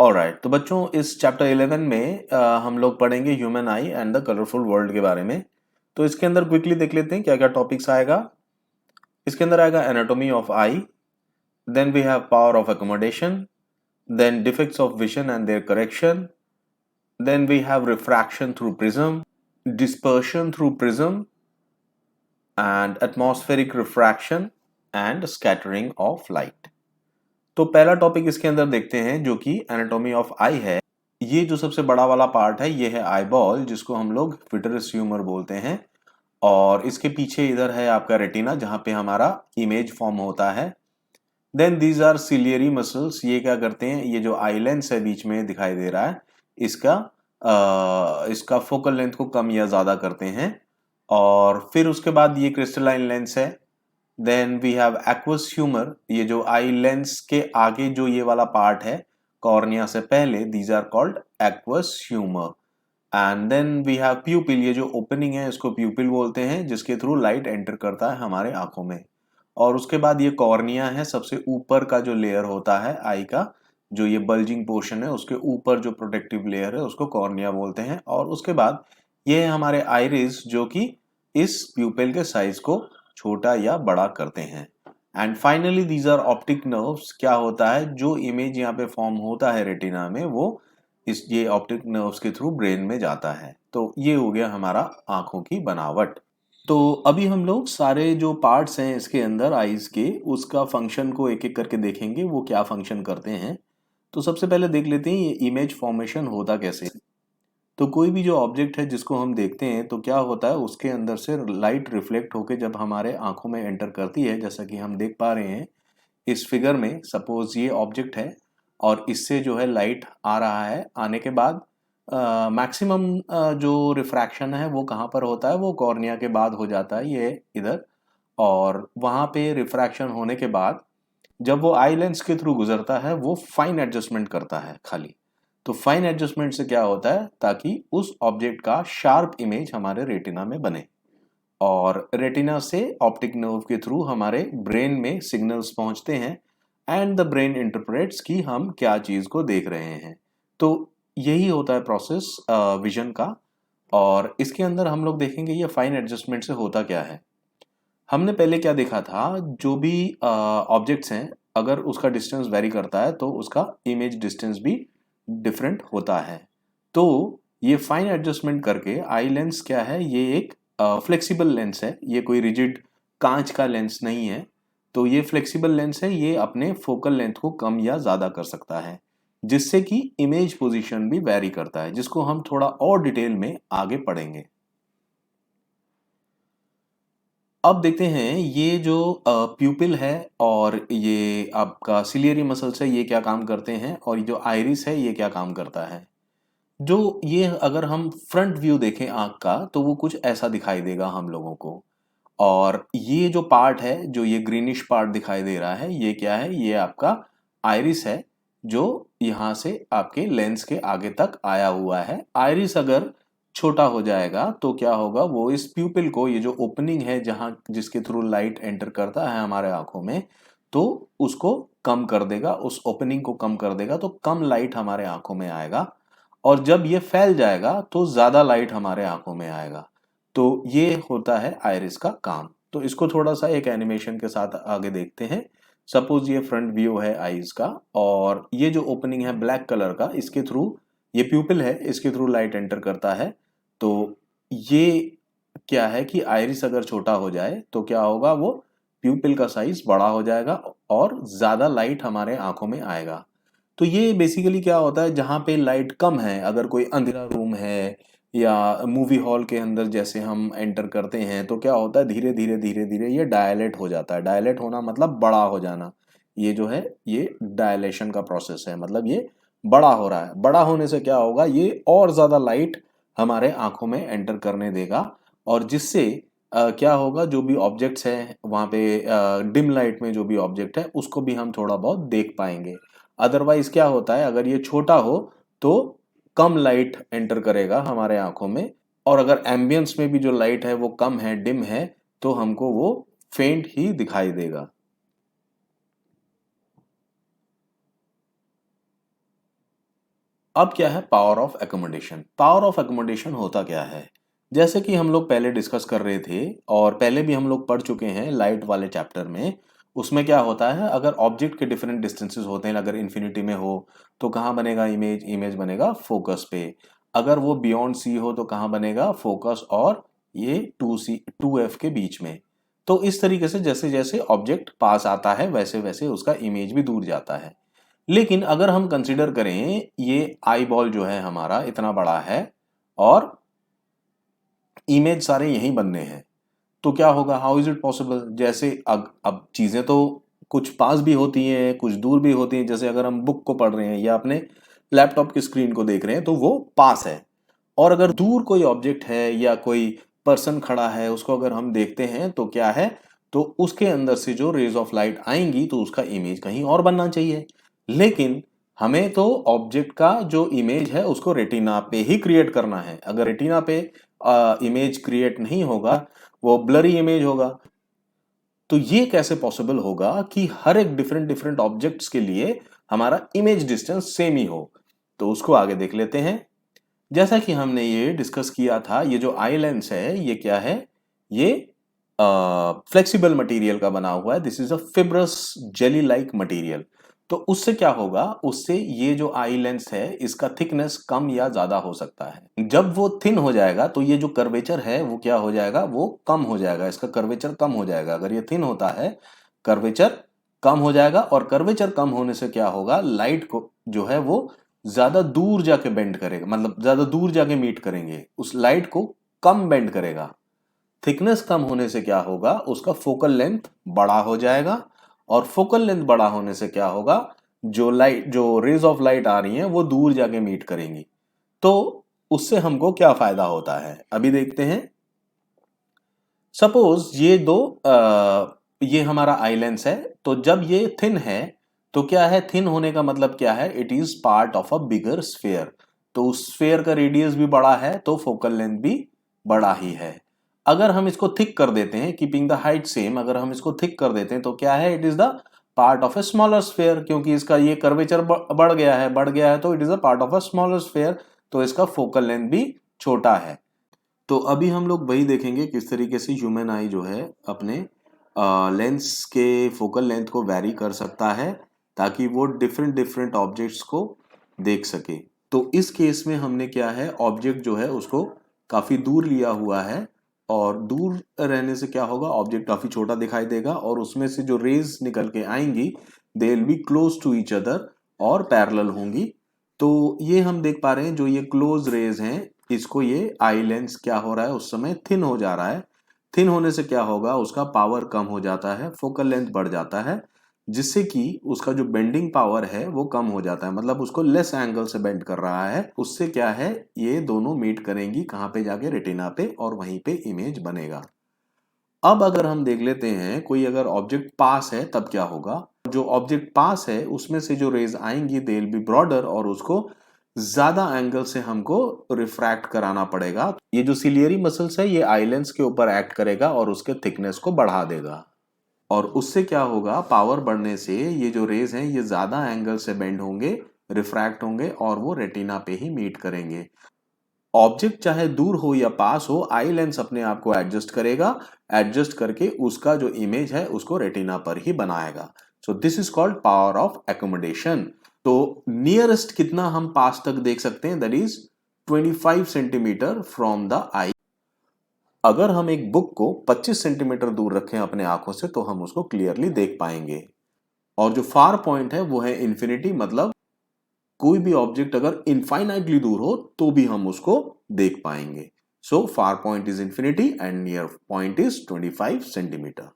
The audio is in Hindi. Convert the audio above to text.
ऑलराइट, तो बच्चों इस चैप्टर 11 में हम लोग पढ़ेंगे human I and the colourful world के बारे में। तो इसके अंदर क्विकली देख लेते हैं क्या क्या टॉपिक्स आएगा। इसके अंदर आएगा anatomy of eye, then we have power of accommodation, then defects of vision and their correction, then we have refraction through prism, dispersion through prism and atmospheric refraction and scattering of light. तो पहला टॉपिक इसके अंदर देखते हैं जो कि एनाटॉमी ऑफ आई है। ये जो सबसे बड़ा वाला पार्ट है ये है आई बॉल, जिसको हम लोग विट्रियस ह्यूमर बोलते हैं। और इसके पीछे इधर है आपका रेटिना जहां पे हमारा इमेज फॉर्म होता है। Then these are ciliary muscles, ये क्या करते हैं, ये जो आई लेंस है बीच में दिखाई दे रहा है इसका फोकल लेंथ को कम या ज्यादा करते हैं। और फिर उसके बाद ये क्रिस्टलाइन लेंस है। Then we have aqueous humour, ये जो आई लेंस के आगे जो ये वाला पार्ट है कॉर्निया से पहले, these are called aqueous humour. And then we have pupil, ये जो ओपनिंग है इसको प्यूपिल बोलते हैं, जिसके थ्रू लाइट एंटर करता है हमारे आंखों में। और उसके बाद ये कॉर्निया है, सबसे ऊपर का जो लेयर होता है आई का, जो ये बल्जिंग पोर्शन है उसके ऊपर जो प्रोटेक्टिव लेयर है उसको कॉर्निया बोलते हैं। और उसके बाद ये है हमारे आइरिस, जो कि इस प्यूपिल के साइज को छोटा या बड़ा करते हैं। And finally these are optic nerves, क्या होता है जो इमेज यहाँ पे फॉर्म होता है रेटिना में वो ये ऑप्टिक नर्व्स के थ्रू ब्रेन में जाता है। तो ये हो गया हमारा आंखों की बनावट। तो अभी हम लोग सारे जो पार्ट्स हैं इसके अंदर आईज के, उसका फंक्शन को एक एक करके देखेंगे वो क्या फंक्शन करते हैं। तो सबसे पहले देख लेते हैं ये इमेज फॉर्मेशन होता कैसे। तो कोई भी जो ऑब्जेक्ट है जिसको हम देखते हैं तो क्या होता है, उसके अंदर से लाइट रिफ्लेक्ट होकर जब हमारे आंखों में एंटर करती है, जैसा कि हम देख पा रहे हैं इस फिगर में। सपोज ये ऑब्जेक्ट है और इससे जो है लाइट आ रहा है, आने के बाद मैक्सिमम जो रिफ्रैक्शन है वो कहाँ पर होता है, वो कॉर्निया के बाद हो जाता है, ये इधर। और वहाँ पे रिफ्रैक्शन होने के बाद जब वो आई लेंस के थ्रू गुजरता है वो फाइन एडजस्टमेंट करता है खाली। तो फाइन एडजस्टमेंट से क्या होता है, ताकि उस ऑब्जेक्ट का शार्प इमेज हमारे रेटिना में बने। और रेटिना से ऑप्टिक नर्व के थ्रू हमारे ब्रेन में सिग्नल्स पहुंचते हैं एंड द ब्रेन इंटरप्रेट्स कि हम क्या चीज को देख रहे हैं। तो यही होता है प्रोसेस विजन का। और इसके अंदर हम लोग देखेंगे ये फाइन एडजस्टमेंट से होता क्या है। हमने पहले क्या देखा था, जो भी ऑब्जेक्ट्स हैं अगर उसका डिस्टेंस वेरी करता है तो उसका इमेज डिस्टेंस भी डिफरेंट होता है। तो ये फाइन एडजस्टमेंट करके आई लेंस क्या है, ये एक फ्लेक्सिबल लेंस है, ये कोई रिजिड कांच का लेंस नहीं है। तो ये फ्लेक्सिबल लेंस है, ये अपने फोकल लेंथ को कम या ज्यादा कर सकता है, जिससे कि इमेज पोजीशन भी वेरी करता है, जिसको हम थोड़ा और डिटेल में आगे पढ़ेंगे। अब देखते हैं ये जो प्यूपिल है और ये आपका सिलियरी मसल्स है ये क्या काम करते हैं, और ये जो आइरिस है ये क्या काम करता है। जो ये अगर हम फ्रंट व्यू देखें आंख का तो वो कुछ ऐसा दिखाई देगा हम लोगों को। और ये जो पार्ट है, जो ये ग्रीनिश पार्ट दिखाई दे रहा है, ये क्या है, ये आपका आइरिस है, जो यहाँ से आपके लेंस के आगे तक आया हुआ है। आइरिस अगर छोटा हो जाएगा तो क्या होगा, वो इस प्यूपिल को, ये जो ओपनिंग है जहाँ जिसके थ्रू लाइट एंटर करता है हमारे आंखों में, तो उसको कम कर देगा, उस ओपनिंग को कम कर देगा, तो कम लाइट हमारे आंखों में आएगा। और जब ये फैल जाएगा तो ज्यादा लाइट हमारे आंखों में आएगा। तो ये होता है आइरिस का काम। तो इसको थोड़ा सा एक एनिमेशन के साथ आगे देखते हैं। सपोज ये फ्रंट व्यू है आईज का, और ये जो ओपनिंग है ब्लैक कलर का, इसके थ्रू, ये प्यूपिल है, इसके थ्रू लाइट एंटर करता है। तो ये क्या है कि आइरिस अगर छोटा हो जाए तो क्या होगा, वो प्यूपिल का साइज बड़ा हो जाएगा और ज्यादा लाइट हमारे आंखों में आएगा। तो ये बेसिकली क्या होता है, जहाँ पे लाइट कम है, अगर कोई अंधेरा रूम है या मूवी हॉल के अंदर जैसे हम एंटर करते हैं, तो क्या होता है, धीरे धीरे धीरे धीरे ये डायलेट हो जाता है। डायलेट होना मतलब बड़ा हो जाना। ये जो है ये डायलेशन का प्रोसेस है, मतलब ये बड़ा हो रहा है। बड़ा होने से क्या होगा, ये और ज्यादा लाइट हमारे आंखों में एंटर करने देगा। और जिससे क्या होगा, जो भी ऑब्जेक्ट्स हैं वहाँ पे डिम लाइट में जो भी ऑब्जेक्ट है उसको भी हम थोड़ा बहुत देख पाएंगे। अदरवाइज क्या होता है, अगर ये छोटा हो तो कम लाइट एंटर करेगा हमारे आंखों में। और अगर एम्बियंस में भी जो लाइट है वो कम है, डिम है, तो हमको वो फेंट ही दिखाई देगा। अब क्या है power of accommodation? Power of accommodation होता क्या है? जैसे कि हम लोग पहले डिस्कस कर रहे थे और पहले भी हम लोग पढ़ चुके हैं लाइट वाले चैप्टर में। उसमें क्या होता है, अगर ऑब्जेक्ट के डिफरेंट डिस्टेंसेस होते हैं, अगर इन्फिनिटी में हो तो कहाँ बनेगा इमेज? इमेज बनेगा फोकस पे। अगर वो बियॉन्ड सी हो तो कहाँ बनेगा? फोकस और ये 2F के बीच में। तो इस तरीके से जैसे जैसे ऑब्जेक्ट पास आता है वैसे वैसे उसका इमेज भी दूर जाता है। लेकिन अगर हम कंसीडर करें ये आई बॉल जो है हमारा इतना बड़ा है और इमेज सारे यहीं बनने हैं, तो क्या होगा? How is it possible? जैसे अब चीजें तो कुछ पास भी होती हैं कुछ दूर भी होती हैं। जैसे अगर हम बुक को पढ़ रहे हैं या अपने लैपटॉप की स्क्रीन को देख रहे हैं तो वो पास है, और अगर दूर कोई ऑब्जेक्ट है या कोई पर्सन खड़ा है उसको अगर हम देखते हैं तो क्या है, तो उसके अंदर से जो रेज ऑफ लाइट आएंगी तो उसका इमेज कहीं और बनना चाहिए। लेकिन हमें तो ऑब्जेक्ट का जो इमेज है उसको रेटिना पे ही क्रिएट करना है। अगर रेटिना पे इमेज क्रिएट नहीं होगा, वो ब्लरी इमेज होगा। तो ये कैसे पॉसिबल होगा कि हर एक डिफरेंट डिफरेंट ऑब्जेक्ट्स के लिए हमारा इमेज डिस्टेंस सेम ही हो? तो उसको आगे देख लेते हैं। जैसा कि हमने ये डिस्कस किया था, ये जो आई लेंस है ये क्या है? ये फ्लेक्सिबल मटेरियल का बना हुआ है। This is a fibrous jelly like material. तो उससे क्या होगा? उससे ये जो आई लेंस है इसका थिकनेस कम या ज्यादा हो सकता है। जब वो थिन हो जाएगा तो ये जो कर्वेचर है वो क्या हो जाएगा? वो कम हो जाएगा, इसका कर्वेचर कम हो जाएगा। अगर ये थिन होता है कर्वेचर कम हो जाएगा, और कर्वेचर कम होने से क्या होगा? लाइट को जो है वो ज्यादा दूर जाके बेंड करेगा, मतलब ज्यादा दूर जाके मीट करेंगे, उस लाइट को कम बेंड करेगा। थिकनेस कम होने से क्या होगा? उसका फोकल लेंथ बड़ा हो जाएगा, और फोकल लेंथ बड़ा होने से क्या होगा? जो रेज ऑफ लाइट आ रही हैं वो दूर जाके मीट करेंगी। तो उससे हमको क्या फायदा होता है अभी देखते हैं। सपोज ये हमारा आई लेंस है, तो जब ये थिन है तो क्या है? थिन होने का मतलब क्या है? It is part of a bigger sphere. तो उस स्फेयर का रेडियस भी बड़ा है तो फोकल लेंथ भी बड़ा ही है। अगर हम इसको थिक कर देते हैं, कीपिंग द हाइट सेम, अगर हम इसको थिक कर देते हैं तो क्या है? It is the part of a smaller sphere, क्योंकि इसका ये कर्वेचर बढ़ गया है तो it is a part of a smaller sphere, तो इसका फोकल लेंथ भी छोटा है। तो अभी हम लोग वही देखेंगे किस तरीके से ह्यूमन आई जो है अपने लेंस के फोकल लेंथ को वैरी कर सकता है ताकि वो डिफरेंट डिफरेंट ऑब्जेक्ट्स को देख सके। तो इस केस में हमने क्या है, ऑब्जेक्ट जो है उसको काफी दूर लिया हुआ है, और दूर रहने से क्या होगा? ऑब्जेक्ट काफी छोटा दिखाई देगा और उसमें से जो रेज निकल के आएंगी they will be close to each other और पैरेलल होंगी। तो ये हम देख पा रहे हैं जो ये क्लोज रेज हैं इसको ये आई लेंस क्या हो रहा है उस समय? थिन हो जा रहा है। थिन होने से क्या होगा? उसका पावर कम हो जाता है, फोकल लेंथ बढ़ जाता है, जिससे कि उसका जो बेंडिंग पावर है वो कम हो जाता है, मतलब उसको लेस एंगल से बेंड कर रहा है। उससे क्या है? ये दोनों मीट करेंगी कहाँ पे? जाके रेटिना पे, और वहीं पे इमेज बनेगा। अब अगर हम देख लेते हैं कोई अगर ऑब्जेक्ट पास है तब क्या होगा? जो ऑब्जेक्ट पास है उसमें से जो रेज आएंगी दे विल बी ब्रॉडर, और उसको ज्यादा एंगल से हमको रिफ्रैक्ट कराना पड़ेगा। ये जो सिलियरी मसल्स है ये आई लेंस के ऊपर एक्ट करेगा और उसके थिकनेस को बढ़ा देगा, और उससे क्या होगा? पावर बढ़ने से ये जो रेज हैं ये ज्यादा एंगल से बेंड होंगे, रिफ्रैक्ट होंगे, और वो रेटिना पे ही मीट करेंगे। ऑब्जेक्ट चाहे दूर हो या पास हो, आई लेंस अपने आप को एडजस्ट करेगा, एडजस्ट करके उसका जो इमेज है उसको रेटिना पर ही बनाएगा। So this is called power of accommodation. तो नियरेस्ट कितना हम पास तक देख सकते हैं? That is 25 centimetre from the eye. अगर हम एक बुक को 25 सेंटीमीटर दूर रखें अपने आंखों से तो हम उसको क्लियरली देख पाएंगे। और जो फार पॉइंट है वो है इंफिनिटी, मतलब कोई भी ऑब्जेक्ट अगर इनफाइनाइटली दूर हो तो भी हम उसको देख पाएंगे। So far point is infinity and near point is 25 centimetre.